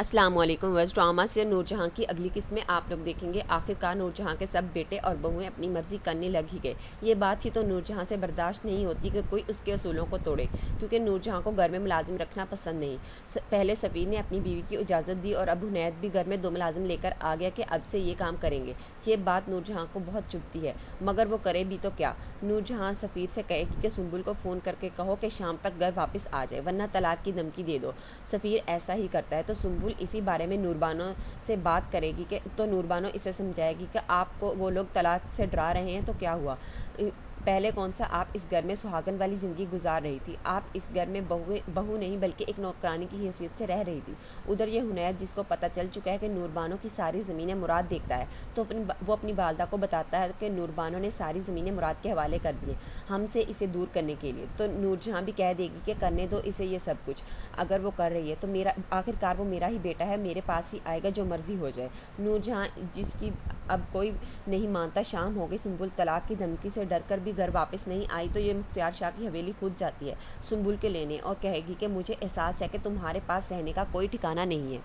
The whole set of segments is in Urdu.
السلام علیکم ویز ڈرامہ سے نور جہاں کی اگلی قسط میں آپ لوگ دیکھیں گے آخرکار نور جہاں کے سب بیٹے اور بہویں اپنی مرضی کرنے لگ ہی گئے۔ یہ بات ہی تو نور جہاں سے برداشت نہیں ہوتی کہ کوئی اس کے اصولوں کو توڑے، کیونکہ نور جہاں کو گھر میں ملازم رکھنا پسند نہیں۔ پہلے سفیر نے اپنی بیوی کی اجازت دی اور اب حنید بھی گھر میں 2 ملازم لے کر آ گیا کہ اب سے یہ کام کریں گے۔ یہ بات نور جہاں کو بہت چبھتی ہے، مگر وہ کرے بھی تو کیا۔ نور جہاں سفیر سے کہے گی کہ سنبل کو فون کر کے کہو کہ شام تک گھر واپس آ جائے ورنہ طلاق کی دھمکی دے دو۔ سفیر ایسا ہی کرتا ہے تو سنبل اسی بارے میں نور بانو سے بات کرے گی تو نور بانو اسے سمجھائے گی کہ آپ کو وہ لوگ طلاق سے ڈرا رہے ہیں تو کیا ہوا، پہلے کون سا آپ اس گھر میں سہاگن والی زندگی گزار رہی تھی، آپ اس گھر میں بہو نہیں بلکہ ایک نوکرانی کی حیثیت سے رہ رہی تھی۔ ادھر یہ حنید جس کو پتہ چل چکا ہے کہ نور بانو کی ساری زمینیں مراد دیکھتا ہے تو وہ اپنی والدہ کو بتاتا ہے کہ نور بانو نے ساری زمینیں مراد کے حوالے کر دی ہم سے اسے دور کرنے کے لیے۔ تو نور جہاں بھی کہہ دے گی کہ کرنے دو اسے یہ سب کچھ، اگر وہ کر رہی ہے تو آخرکار وہ میرا ہی بیٹا ہے، میرے پاس ہی آئے گا جو مرضی ہو جائے۔ نور جہاں جس کی اب کوئی نہیں مانتا، شام ہو گئی، سنبل طلاق کی دھمکی سے ڈر کر بھی گھر واپس نہیں آئی تو یہ مختار شاہ کی حویلی خود جاتی ہے سنبل کے لینے اور کہے گی کہ مجھے احساس ہے کہ تمہارے پاس رہنے کا کوئی ٹھکانہ نہیں ہے،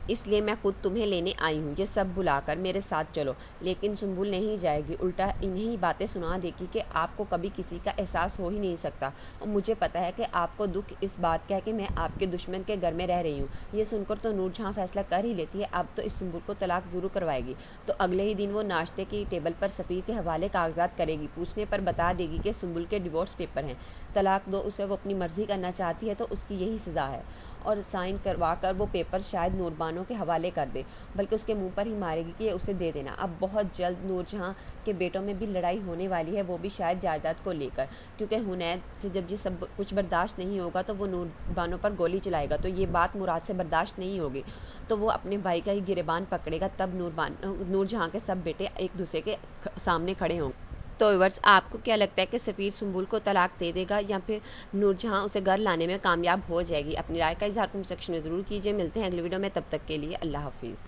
اس لیے میں خود تمہیں لینے آئی ہوں، یہ سب بلا کر میرے ساتھ چلو۔ لیکن سنبل نہیں جائے گی، الٹا انہیں باتیں سنا دے گی کہ آپ کو کبھی کسی کا احساس ہو ہی نہیں سکتا اور مجھے پتہ ہے کہ آپ کو دکھ اس بات کا ہے کہ میں آپ کے دشمن کے گھر میں رہ رہی ہوں۔ یہ سن کر تو نور جہاں فیصلہ کر ہی لیتی ہے اب تو اس سنبل کو طلاق ضرور کروائے گی۔ تو اگلے ہی دن وہ ناشتے کی ٹیبل پر سفیر کے حوالے کاغذات کرے گی، پوچھنے پر بتا دے گی کہ سنبل کے ڈیورس پیپر ہیں، طلاق دو اسے، وہ اپنی مرضی کرنا چاہتی ہے تو اس کی یہی سزا ہے، اور سائن کروا کر وہ پیپر شاید نور بانو کے حوالے کر دے، بلکہ اس کے منہ پر ہی مارے گی کہ یہ اسے دے دینا۔ اب بہت جلد نور جہاں کے بیٹوں میں بھی لڑائی ہونے والی ہے، وہ بھی شاید جائیداد کو لے کر، کیونکہ حنید سے جب یہ سب کچھ برداشت نہیں ہوگا تو وہ نور بانو پر گولی چلائے گا، تو یہ بات مراد سے برداشت نہیں ہوگی تو وہ اپنے بھائی کا ہی گریبان پکڑے گا، تب نور جہاں کے سب بیٹے ایک دوسرے کے سامنے کھڑے ہوں گے۔ تو ویورز آپ کو کیا لگتا ہے کہ سفیر سنبل کو طلاق دے دے گا یا پھر نور جہاں اسے گھر لانے میں کامیاب ہو جائے گی؟ اپنی رائے کا اظہار کمنٹ سیکشن میں ضرور کیجیے۔ ملتے ہیں اگلی ویڈیو میں، تب تک کے لیے اللہ حافظ۔